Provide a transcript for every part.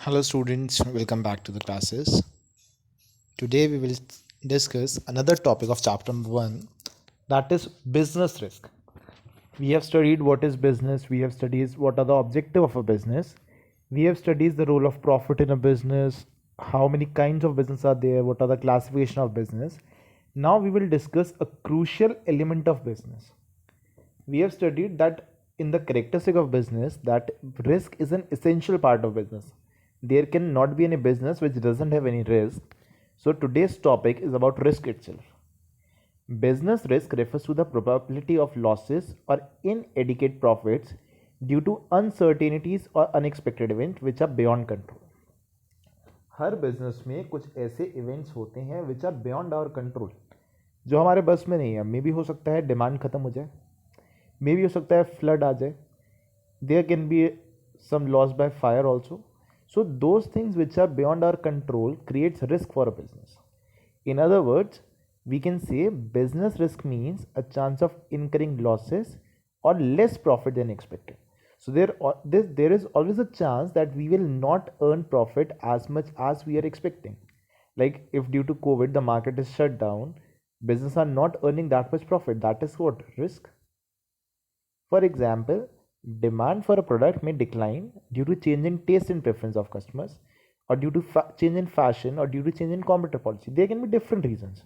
Hello students, welcome back to the classes. Today we will discuss another topic of chapter number 1, that is business risk. We have studied what is business, we have studied what are the objective of a business. We have studied the role of profit in a business, how many kinds of business are there, what are the classification of business. Now we will discuss a crucial element of business. We have studied that in the characteristic of business that risk is an essential part of business. There cannot be any business which doesn't have any risk. So today's topic is about risk itself. Business risk refers to the probability of losses or inadequate profits due to uncertainties or unexpected events which are beyond control. हर business में कुछ ऐसे events होते हैं which are beyond our control, जो हमारे बस में नहीं है. मे भी हो सकता है डिमांड खत्म हो जाए, मे भी हो सकता है फ्लड आ जाए, there can be some loss by fire also. So those things which are beyond our control creates risk for a business. In other words, we can say business risk means a chance of incurring losses or less profit than expected. So there is always a chance that we will not earn profit as much as we are expecting. Like if due to COVID the market is shut down, business are not earning that much profit. That is what risk. For example, demand for a product may decline due to change in taste and preference of customers, or due to change in fashion, or due to change in competitor policy. There can be different reasons.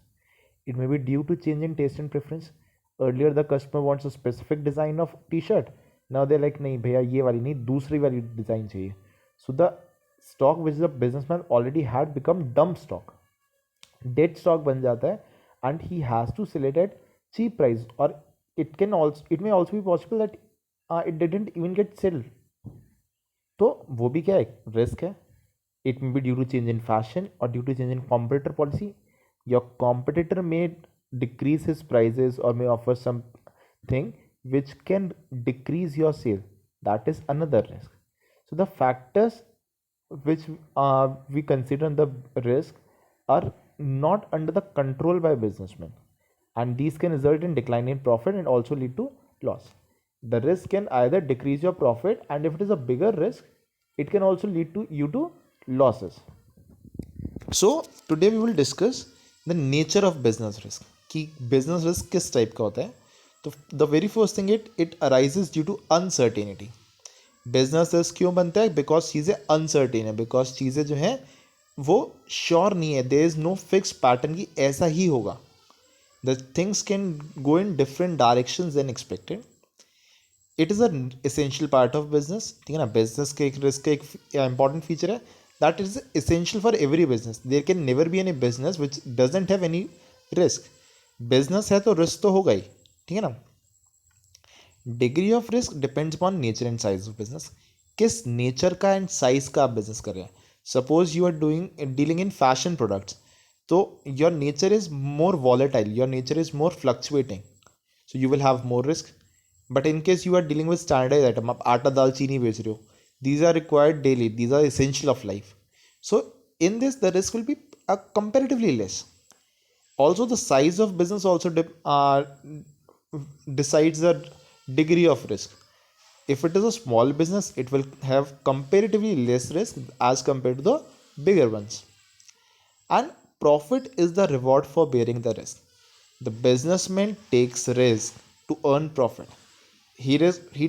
It may be due to change in taste and preference. Earlier the customer wants a specific design of t-shirt. Now they're like, नहीं भैया ये वाली नहीं, दूसरी वाली design चाहिए. So the stock which the businessman already had become dump stock, dead stock बन जाता है, and he has to sell it at cheap price, or it may also be possible that it didn't even get sold. तो वो भी क्या है, risk है. It may be due to change in fashion or due to change in competitor policy. Your competitor may decrease his prices or may offer something which can decrease your sale. That is another risk. So the factors which we consider the risk are not under the control by businessmen, and these can result in decline in profit and also lead to loss. The risk can either decrease your profit, and if it is a bigger risk, it can also lead to you to losses. So today we will discuss the nature of business risk, कि business risk किस type का होता है. तो the very first thing it arises due to uncertainty. Business risk क्यों बनता है? Because चीज़ें अनसर्टेन है, बिकॉज चीज़ें जो हैं वो श्योर नहीं है. There is no fix pattern की ऐसा ही होगा. The things can go in different direction then expected. It is a essential part of business. ठीक है ना. बिजनेस के एक रिस्क का एक इंपॉर्टेंट फीचर है that is essential for every business. There can never be any business which doesn't have any risk. Business है तो रिस्क तो होगा ही. ठीक है ना. Degree of risk depends upon nature and size of business. किस नेचर का एंड साइज का आप बिजनेस कर रहे हैं. Suppose you are dealing in fashion products, तो your nature is more volatile, your nature is more fluctuating, so you will have more risk. But in case you are dealing with standard item, आप आटा दाल चीनी बेच रहे हो, these are required daily, these are essential of life. So in this the risk will be comparatively less. Also the size of business also decides the degree of risk. If it is a small business, it will have comparatively less risk as compared to the bigger ones. And profit is the reward for bearing the risk. The businessman takes risk to earn profit. He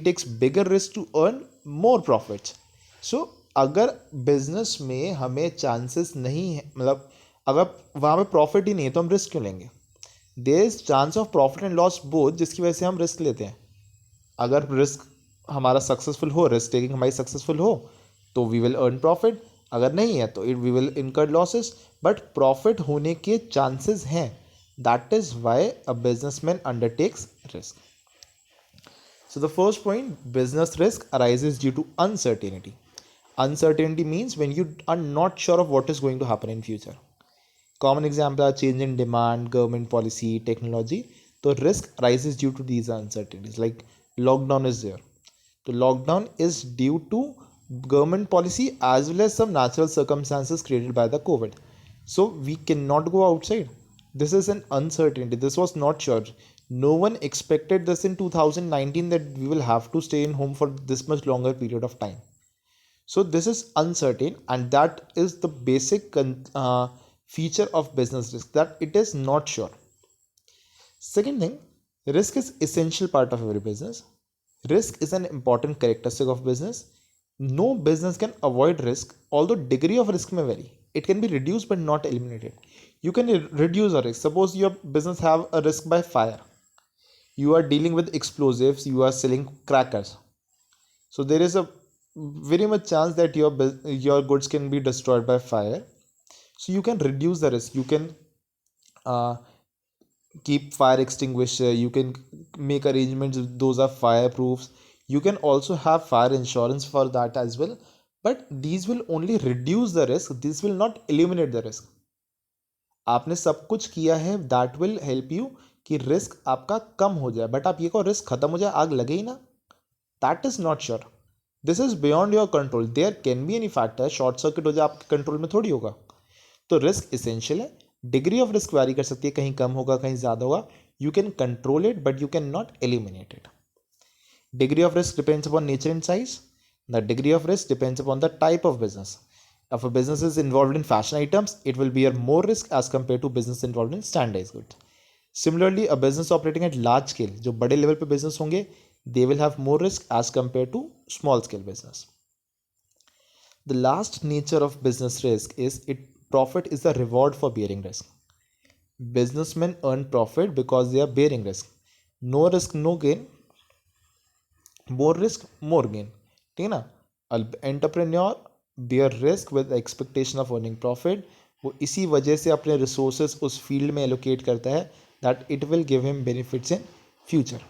takes bigger risk to earn more profits. So अगर business में हमें chances नहीं है, मतलब अगर वहाँ पे profit ही नहीं है तो हम रिस्क क्यों लेंगे. There is chance of profit and loss both, जिसकी वजह से हम रिस्क लेते हैं. अगर रिस्क हमारा सक्सेसफुल हो, रिस्क टेकिंग हमारी सक्सेसफुल हो, तो वी विल अर्न प्रॉफिट. अगर नहीं है तो वी विल इनकर लॉसेस. बट प्रॉफिट होने के चांसेस हैं. That is why a businessman undertakes risk. So the first point, business risk arises due to uncertainty. Uncertainty means when you are not sure of what is going to happen in future. Common example are change in demand, government policy, technology. So risk arises due to these uncertainties. Like lockdown is there. So lockdown is due to government policy as well as some natural circumstances created by the COVID. So we cannot go outside. This is an uncertainty. This was not sure. No one expected this in 2019 that we will have to stay in home for this much longer period of time. So this is uncertain, and that is the basic feature of business risk, that it is not sure. Second thing, risk is essential part of every business. Risk is an important characteristic of business. No business can avoid risk, although degree of risk may vary. It can be reduced but not eliminated. You can reduce a risk. Suppose your business have a risk by fire. You are dealing with explosives. You are selling crackers. So there is a very much chance that your goods can be destroyed by fire. So you can reduce the risk. You can uh, keep fire extinguisher, you can make arrangements if those are fireproofs. You can also have fire insurance for that as well, but these will only reduce the risk, this will not eliminate the risk. आपने सब कुछ किया है, that will help you कि risk आपका कम हो जाए, but आप ये को रिस्क खत्म हो जाए, आग लगे ही ना, that is not sure. This is beyond your control. There can be any factor, short circuit हो जाए आपके कंट्रोल में थोड़ी होगा. तो रिस्क इसेंशियल है. डिग्री ऑफ रिस्क वैरी कर सकती है, कहीं कम होगा कहीं ज़्यादा होगा. You can control it but you can not eliminate it. Degree of risk depends upon nature and size. The degree of risk depends upon the type of business. If a business is involved in fashion items, it will bear more risk as compared to business involved in standardized goods. Similarly, a business operating at large scale, जो बड़े level पे business होंगे, they will have more risk as compared to small scale business. The last nature of business risk is profit is the reward for bearing risk. Businessmen earn profit because they are bearing risk. No risk, no gain. More risk, more gain. ठीक है ना. Entrepreneur bear risk with expectation of earning profit. वो इसी वजह से अपने resources उस field में एलोकेट करता है that it will give him benefits in future.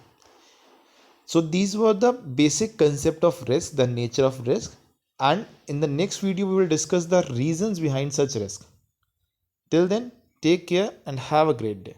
So these were the basic concept of risk, the nature of risk, and in the next video we will discuss the reasons behind such risk. Till then, take care and have a great day.